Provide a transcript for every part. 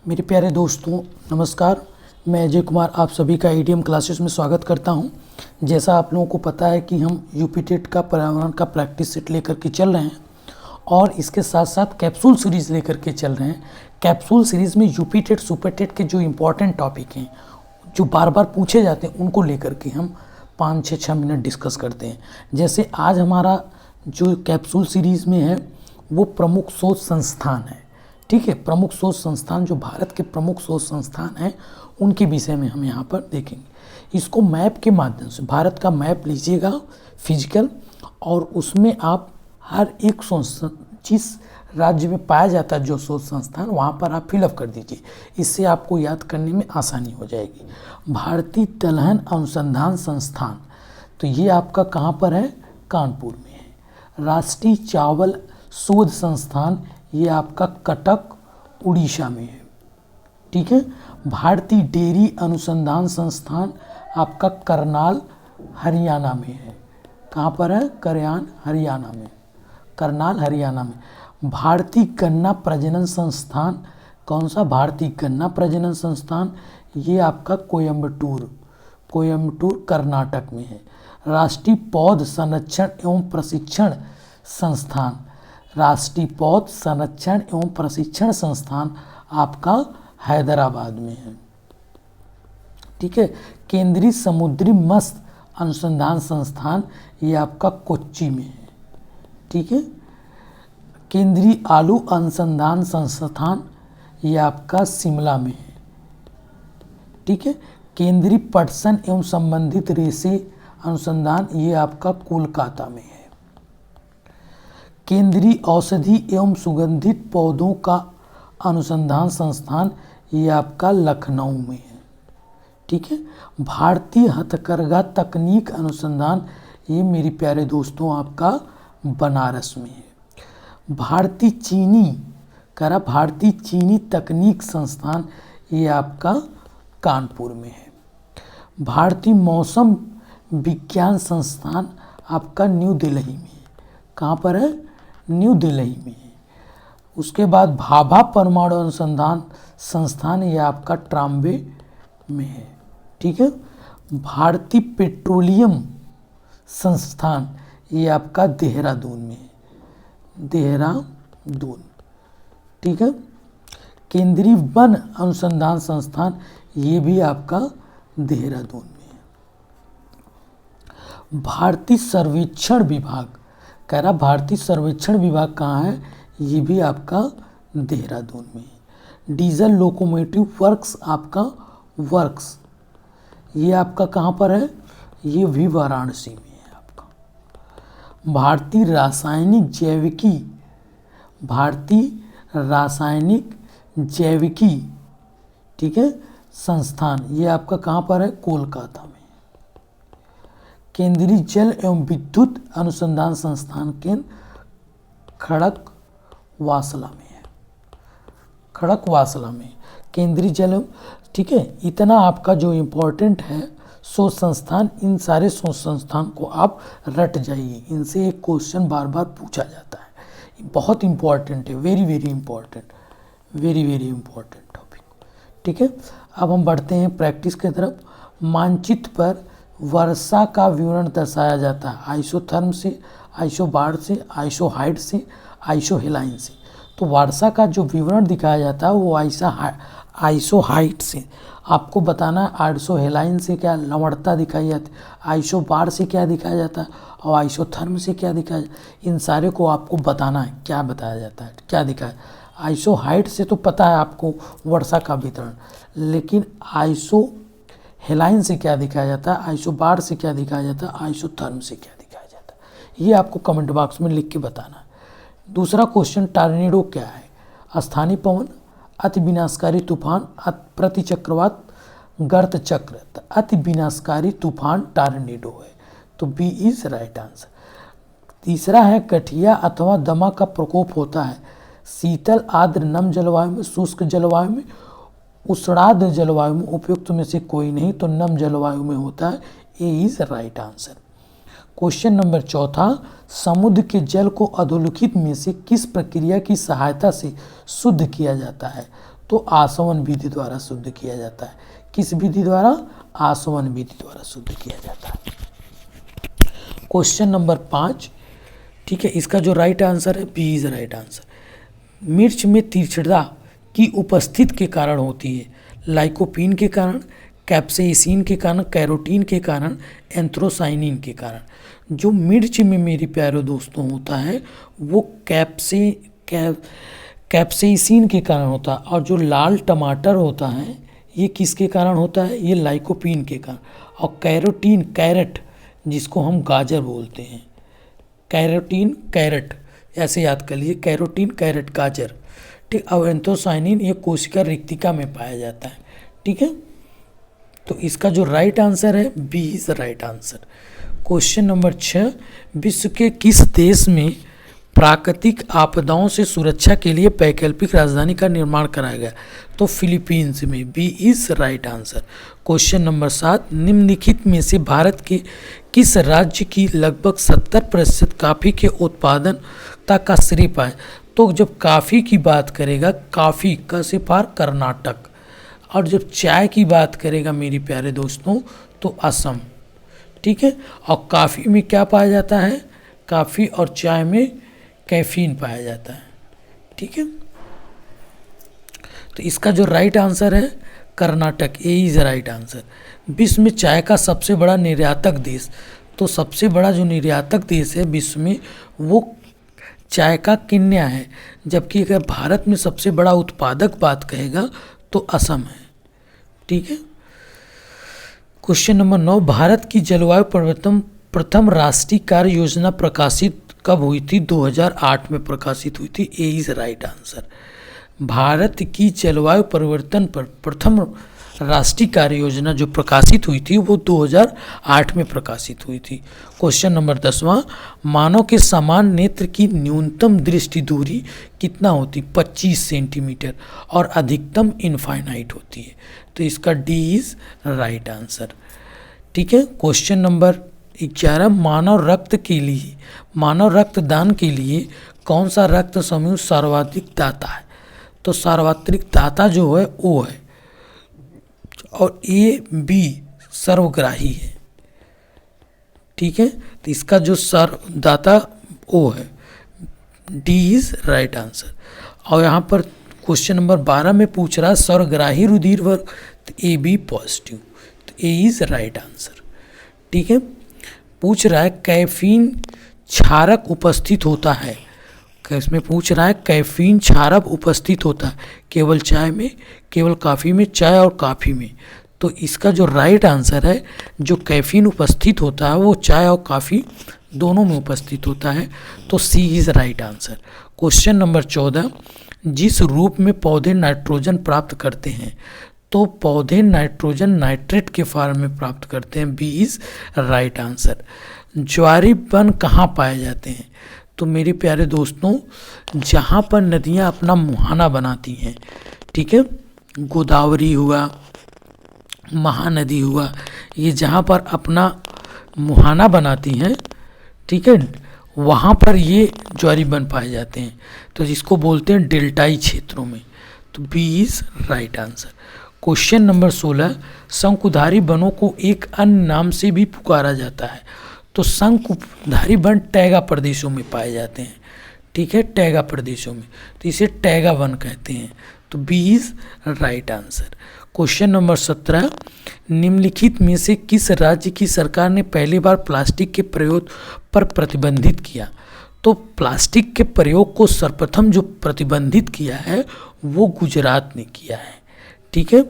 मेरे प्यारे दोस्तों नमस्कार। मैं अजय कुमार आप सभी का ईडीएम क्लासेस में स्वागत करता हूं। जैसा आप लोगों को पता है कि हम यूपी टेट का पर्यावरण का प्रैक्टिस सेट लेकर के चल रहे हैं और इसके साथ साथ कैप्सूल सीरीज़ लेकर के चल रहे हैं। कैप्सूल सीरीज़ में यूपी टेट सुपर टेट के जो इम्पोर्टेंट टॉपिक हैं जो बार बार पूछे जाते हैं उनको लेकर के हम 5-6 मिनट डिस्कस करते हैं। जैसे आज हमारा जो कैप्सूल सीरीज़ में है वो प्रमुख शोध संस्थान है। ठीक है, प्रमुख शोध संस्थान जो भारत के प्रमुख शोध संस्थान हैं उनके विषय में हम यहाँ पर देखेंगे। इसको मैप के माध्यम से भारत का मैप लीजिएगा फिजिकल, और उसमें आप हर एक जिस राज्य में पाया जाता है जो शोध संस्थान वहाँ पर आप फिलअप कर दीजिए। इससे आपको याद करने में आसानी हो जाएगी। भारतीय दलहन अनुसंधान संस्थान, तो ये आपका कहाँ पर है? कानपुर में है। राष्ट्रीय चावल शोध संस्थान, ये आपका कटक उड़ीसा में है। ठीक है। भारतीय डेयरी अनुसंधान संस्थान आपका करनाल हरियाणा में है। कहाँ पर है? करनाल हरियाणा में। भारतीय गन्ना प्रजनन संस्थान, कौन सा? भारतीय गन्ना प्रजनन संस्थान, ये आपका कोयम्बटूर कर्नाटक में है। राष्ट्रीय पौध संरक्षण एवं प्रशिक्षण संस्थान, राष्ट्रीय पौध संरक्षण एवं प्रशिक्षण संस्थान आपका हैदराबाद में है। ठीक है। केंद्रीय समुद्री मत्स्य अनुसंधान संस्थान, ये आपका कोच्चि में है। ठीक है। केंद्रीय आलू अनुसंधान संस्थान, ये आपका शिमला में है। ठीक है। केंद्रीय पटसन एवं संबंधित रेशे अनुसंधान, ये आपका कोलकाता में है। केंद्रीय औषधि एवं सुगंधित पौधों का अनुसंधान संस्थान, ये आपका लखनऊ में है। ठीक है। भारतीय हथकरघा तकनीक अनुसंधान, ये मेरे प्यारे दोस्तों आपका बनारस में है। भारतीय चीनी तकनीक संस्थान, ये आपका कानपुर में है। भारतीय मौसम विज्ञान संस्थान आपका न्यू दिल्ली में है। कहाँ पर है? न्यू दिल्ली में है। उसके बाद भाभा परमाणु अनुसंधान संस्थान, ये आपका ट्राम्बे में है। ठीक है। भारतीय पेट्रोलियम संस्थान, ये आपका देहरादून में है। देहरादून। ठीक है। केंद्रीय वन अनुसंधान संस्थान, ये भी आपका देहरादून में है। भारतीय सर्वेक्षण विभाग, कह रहा भारतीय सर्वेक्षण विभाग कहाँ है? ये भी आपका देहरादून में है। डीजल लोकोमोटिव वर्क्स, आपका वर्क्स, ये आपका कहाँ पर है? ये भी वाराणसी में है आपका। भारतीय रासायनिक जैविकी, ठीक है, संस्थान, ये आपका कहाँ पर है? कोलकाता में। केंद्रीय जल एवं विद्युत अनुसंधान संस्थान केंद्र खड़कवासला में है। केंद्रीय जल, ठीक है। इतना आपका जो इम्पोर्टेंट है शोध संस्थान, इन सारे शोध संस्थान को आप रट जाइए। इनसे एक क्वेश्चन बार बार पूछा जाता है। बहुत इम्पोर्टेंट है, वेरी इम्पोर्टेंट टॉपिक। ठीक है। अब हम बढ़ते हैं प्रैक्टिस की तरफ। मानचित्र पर वर्षा का विवरण दर्शाया जाता है आइसोथर्म से, आइसोबार से, आइसोहाइट से, आइसोहेलाइन से। तो वर्षा का जो विवरण दिखाया जाता है वो आइसोहाइट से। आपको बताना है आइसोहेलाइन से क्या लवणता दिखाई जाती है, आइसोबार से क्या दिखाया जाता है और आइसोथर्म से क्या दिखाया जाता है। इन सारे को आपको बताना है क्या बताया जाता है, क्या दिखाया। आइसोहाइट से तो पता है आपको वर्षा का वितरण, लेकिन आइसोहेलाइन से क्या दिखाया जाता है, आइसोबार से क्या दिखाया जाता है, आइसोथर्म से क्या दिखाया जाता है, ये आपको कमेंट बॉक्स में लिख के बताना है। दूसरा क्वेश्चन, टॉर्नेडो क्या है? स्थानीय पवन, अति विनाशकारी तूफान, प्रति चक्रवात, गर्त चक्र। अति विनाशकारी तूफान टॉर्नेडो है, तो बी इज राइट आंसर। तीसरा है, गठिया अथवा दमा का प्रकोप होता है शीतल आर्द्र नम जलवायु में, शुष्क जलवायु में, उष्णार्द्र जलवायु में। उपयुक्त में से कोई नहीं, तो नम जलवायु में होता है। A is right answer. Question number चौथा, समुद्र के जल को अधोलिखित में से किस प्रक्रिया की सहायता से शुद्ध किया जाता है? तो आसवन विधि द्वारा शुद्ध किया जाता है। किस विधि द्वारा? आसवन विधि द्वारा शुद्ध किया जाता है। क्वेश्चन नंबर 5, ठीक है, इसका जो राइट आंसर है बी इज राइट आंसर। मिर्च में तीक्ष्णता की उपस्थिति के कारण होती है, लाइकोपीन के कारण, कैप्सेसिन के कारण, कैरोटीन के कारण, एंथ्रोसाइनिन के कारण। जो मिर्च में मेरे प्यारे दोस्तों होता है वो कैप्सेसिन के कारण होता है, और जो लाल टमाटर होता है ये किसके कारण होता है? ये लाइकोपीन के कारण। और कैरोटीन, कैरेट जिसको हम गाजर बोलते हैं, कैरोटीन कैरेट ऐसे याद कर लीजिए, कैरोटीन कैरेट गाजर, ठीक। और एंथ्रोसाइनिन ये कोशिका रिक्तिका में पाया जाता है, ठीक है। तो इसका जो राइट आंसर है B is right answer. Question number 6, विश्व के किस देश में प्राकृतिक आपदाओं से सुरक्षा के लिए वैकल्पिक राजधानी का निर्माण कराया गया? तो फिलीपींस में, B is right answer. Question number 7, निम्नलिखित में से भारत के किस राज्य की लगभग 70% कॉफ़ी के उत्पादनता का श्रेय पाए? तो जब कॉफ़ी की बात करेगा, कॉफ़ी का से पार कर्नाटक, और जब चाय की बात करेगा मेरे प्यारे दोस्तों तो असम, ठीक है। और कॉफ़ी में क्या पाया जाता है? कॉफ़ी और चाय में कैफीन पाया जाता है, ठीक है। तो इसका जो राइट आंसर है कर्नाटक, ए इज राइट आंसर। विश्व में चाय का सबसे बड़ा निर्यातक देश, तो सबसे बड़ा जो निर्यातक देश है विश्व में वो चाय का केन्या है, जबकि अगर भारत में सबसे बड़ा उत्पादक बात कहेगा तो असम है, ठीक है। क्वेश्चन नंबर 9, भारत की जलवायु परिवर्तन प्रथम राष्ट्रीय कार्य योजना प्रकाशित कब हुई थी? 2008 में प्रकाशित हुई थी, ए इज राइट आंसर। भारत की जलवायु परिवर्तन पर प्रथम राष्ट्रीय कार्य योजना जो प्रकाशित हुई थी वो 2008 में प्रकाशित हुई थी। क्वेश्चन नंबर 10वां, मानव के समान नेत्र की न्यूनतम दृष्टि दूरी कितना होती? 25 सेंटीमीटर, और अधिकतम इनफाइनाइट होती है। तो इसका डी इज राइट आंसर, ठीक है। क्वेश्चन नंबर 11, मानव रक्तदान के लिए कौन सा रक्त समूह सर्वाधिक दाता है? तो सर्वाधिक दाता जो है ओ है, और ए बी सर्वग्राही है, ठीक है। तो इसका जो सर्वदाता ओ है, डी इज राइट आंसर। और यहाँ पर क्वेश्चन नंबर 12 में पूछ रहा है सर्वग्राही रुधिर वर्ग, तो ए बी पॉजिटिव, तो ए इज राइट आंसर, ठीक है। पूछ रहा है कैफीन क्षारक उपस्थित होता है, इसमें पूछ रहा है कैफीन क्षारक उपस्थित होता है केवल चाय में, केवल कॉफ़ी में, चाय और कॉफ़ी में। तो इसका जो राइट आंसर है, जो कैफीन उपस्थित होता है वो चाय और कॉफ़ी दोनों में उपस्थित होता है, तो C is right answer. Question number 14, जिस रूप में पौधे नाइट्रोजन प्राप्त करते हैं, तो पौधे नाइट्रोजन नाइट्रेट के फॉर्म में प्राप्त करते हैं, बी इज राइट आंसर। ज्वारी वन कहाँ पाए जाते हैं? तो मेरे प्यारे दोस्तों, जहाँ पर नदियाँ अपना मुहाना बनाती हैं, ठीक है, गोदावरी हुआ, महानदी हुआ, ये जहाँ पर अपना मुहाना बनाती हैं, ठीक है, वहाँ पर ये ज्वारी वन पाए जाते हैं, तो जिसको बोलते हैं डेल्टाई क्षेत्रों में, तो B is right answer. Question number 16, शंकुधारी वनों को एक अन्य नाम से भी पुकारा जाता है, तो शंकुधारी वन टैगा प्रदेशों में पाए जाते हैं, ठीक है, टैगा प्रदेशों में, तो इसे टैगा वन कहते हैं, तो B is right answer. Question number 17, निम्नलिखित में से किस राज्य की सरकार ने पहली बार प्लास्टिक के प्रयोग पर प्रतिबंधित किया? तो प्लास्टिक के प्रयोग को सर्वप्रथम जो प्रतिबंधित किया है वो गुजरात ने किया है, ठीक है,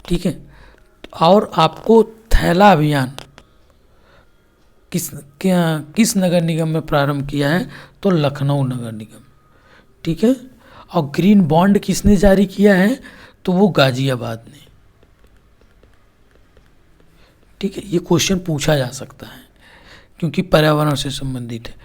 ठीक है। और आपको थैला अभियान किस नगर निगम में प्रारंभ किया है? तो लखनऊ नगर निगम, ठीक है। और ग्रीन बॉन्ड किसने जारी किया है? तो वो गाजियाबाद ने, ठीक है। ये क्वेश्चन पूछा जा सकता है क्योंकि पर्यावरण से संबंधित है।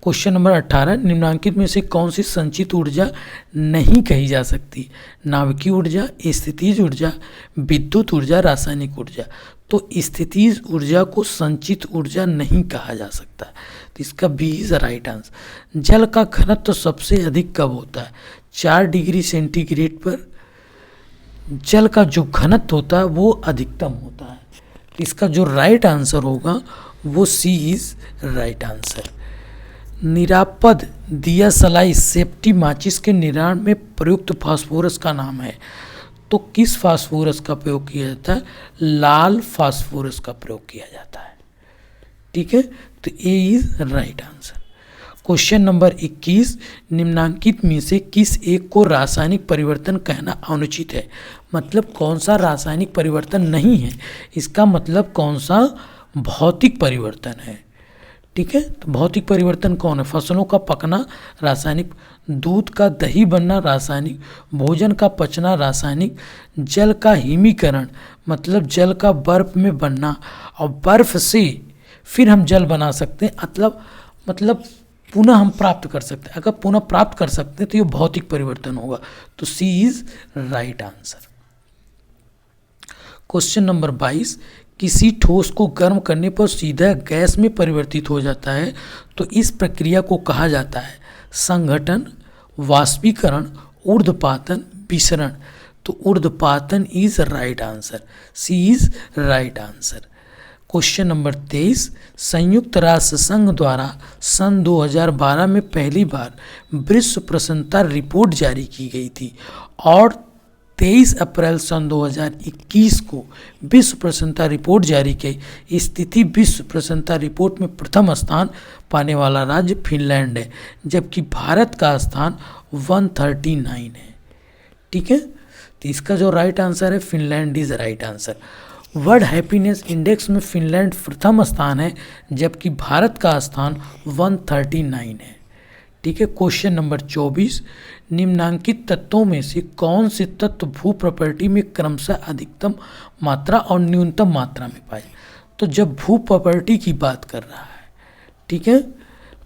क्वेश्चन नंबर 18, निम्नलिखित में से कौन सी संचित ऊर्जा नहीं कही जा सकती? नाभिकीय ऊर्जा, स्थितिज ऊर्जा, विद्युत ऊर्जा, रासायनिक ऊर्जा। तो स्थितिज ऊर्जा को संचित ऊर्जा नहीं कहा जा सकता, तो इसका बी इज राइट आंसर। जल का घनत्व तो सबसे अधिक कब होता है? 4 डिग्री सेंटीग्रेड पर जल का जो घनत्व होता है वो अधिकतम होता है। इसका जो राइट आंसर होगा वो सी इज राइट आंसर। निरापद दिया सलाई सेफ्टी माचिस के निर्माण में प्रयुक्त फास्फोरस का नाम है। तो किस फास्फोरस का प्रयोग किया जाता है? लाल फास्फोरस का प्रयोग किया जाता है। ठीक है, तो A is right answer. Question number 21, निम्नांकित में से किस एक को रासायनिक परिवर्तन कहना अनुचित है? मतलब कौन सा रासायनिक परिवर्तन नहीं है, इसका मतलब कौन सा भौतिक परिवर्तन है। ठीक है, तो भौतिक परिवर्तन कौन है? फसलों का पकना रासायनिक, दूध का दही बनना रासायनिक, भोजन का पचना रासायनिक, जल का हिमीकरण मतलब जल का बर्फ में बनना, और बर्फ से फिर हम जल बना सकते हैं, मतलब पुनः हम प्राप्त कर सकते हैं। अगर पुनः प्राप्त कर सकते हैं तो ये भौतिक परिवर्तन होगा। तो C is right answer. Question number 22, किसी ठोस को गर्म करने पर सीधा गैस में परिवर्तित हो जाता है, तो इस प्रक्रिया को कहा जाता है संघटन, वाष्पीकरण, ऊर्ध्वपातन, विसरण। तो ऊर्ध्वपातन is right answer, C is right answer. Question number 23, संयुक्त राष्ट्र संघ द्वारा सन 2012 में पहली बार विश्व प्रसन्नता रिपोर्ट जारी की गई थी और 23 अप्रैल सन 2021 को विश्व प्रसन्नता रिपोर्ट जारी की। स्थिति विश्व प्रसन्नता रिपोर्ट में प्रथम स्थान पाने वाला राज्य फिनलैंड है, जबकि भारत का स्थान 139 है। ठीक है, तो इसका जो राइट आंसर है Finland is right answer. World happiness index में फिनलैंड प्रथम स्थान है, जबकि भारत का स्थान 139 है। ठीक है, क्वेश्चन नंबर 24, निम्नांकित तत्वों में से कौन से तत्व भू प्रॉपर्टी में क्रमशः अधिकतम मात्रा और न्यूनतम मात्रा में पाए? तो जब भू प्रॉपर्टी की बात कर रहा है, ठीक है,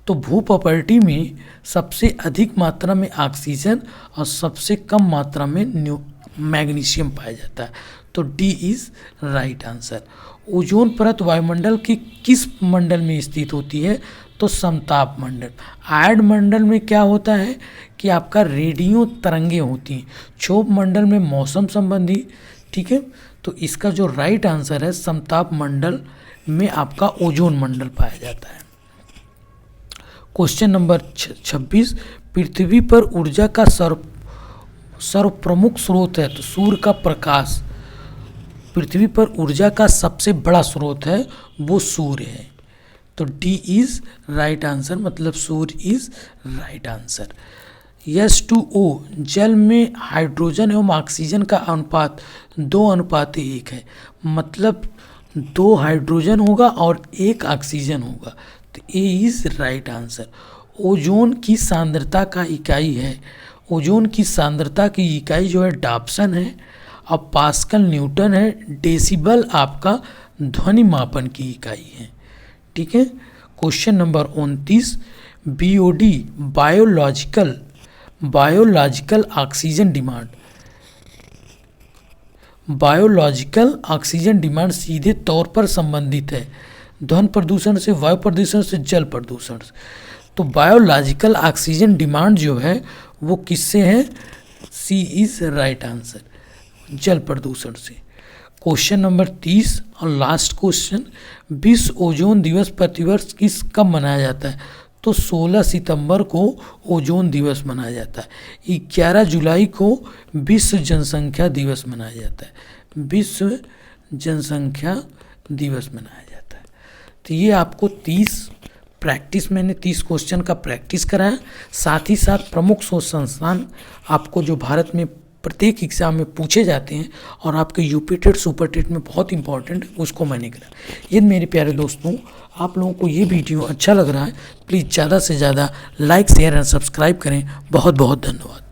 तो भू प्रॉपर्टी में सबसे अधिक मात्रा में ऑक्सीजन और सबसे कम मात्रा में मैग्नीशियम पाया जाता है। तो D is right answer. Ozone परत वायुमंडल के किस मंडल में स्थित होती है? तो समताप मंडल। आयड मंडल में क्या होता है कि आपका रेडियो तरंगे होती हैं। क्षोभ मंडल में मौसम संबंधी। ठीक है, तो इसका जो राइट आंसर है समताप मंडल में आपका ओजोन मंडल पाया जाता है। क्वेश्चन नंबर 26, पृथ्वी पर ऊर्जा का सर्वप्रमुख स्रोत है, तो सूर्य का प्रकाश। पृथ्वी पर ऊर्जा का सबसे बड़ा स्रोत है वो सूर्य है। तो डी इज राइट आंसर, मतलब सूर्य इज राइट आंसर। H2O जल में हाइड्रोजन एवं ऑक्सीजन का अनुपात 2:1 है, मतलब 2 हाइड्रोजन होगा और 1 ऑक्सीजन होगा। तो A is right answer. Ozone की सांद्रता का इकाई है, ओजोन की सांद्रता की इकाई जो है डाप्सन है, अब पास्कल न्यूटन है, डेसिबल आपका ध्वनि मापन की इकाई है। ठीक है, question number 29, BOD biological oxygen demand. Biological oxygen demand सीधे तौर पर संबंधित है ध्वनि प्रदूषण से, वायु प्रदूषण से, जल प्रदूषण से। तो बायोलॉजिकल ऑक्सीजन डिमांड जो है वो किससे है? सी इज राइट आंसर, जल प्रदूषण से। क्वेश्चन नंबर 30 और लास्ट क्वेश्चन, विश्व ओजोन दिवस प्रतिवर्ष कब मनाया जाता है? तो 16 सितंबर को ओजोन दिवस मनाया जाता है। 11 जुलाई को विश्व जनसंख्या दिवस मनाया जाता है, विश्व जनसंख्या दिवस मनाया जाता है। तो ये आपको 30 क्वेश्चन का प्रैक्टिस कराया, साथ ही साथ प्रमुख शोध संस्थान आपको जो भारत में प्रत्येक एग्जाम में पूछे जाते हैं और आपके यूपी टेट सुपर टेट में बहुत इंपॉर्टेंट, उसको मैंने करा। यदि मेरे प्यारे दोस्तों आप लोगों को ये वीडियो अच्छा लग रहा है, प्लीज़ ज़्यादा से ज़्यादा लाइक, शेयर एंड सब्सक्राइब करें। बहुत बहुत धन्यवाद।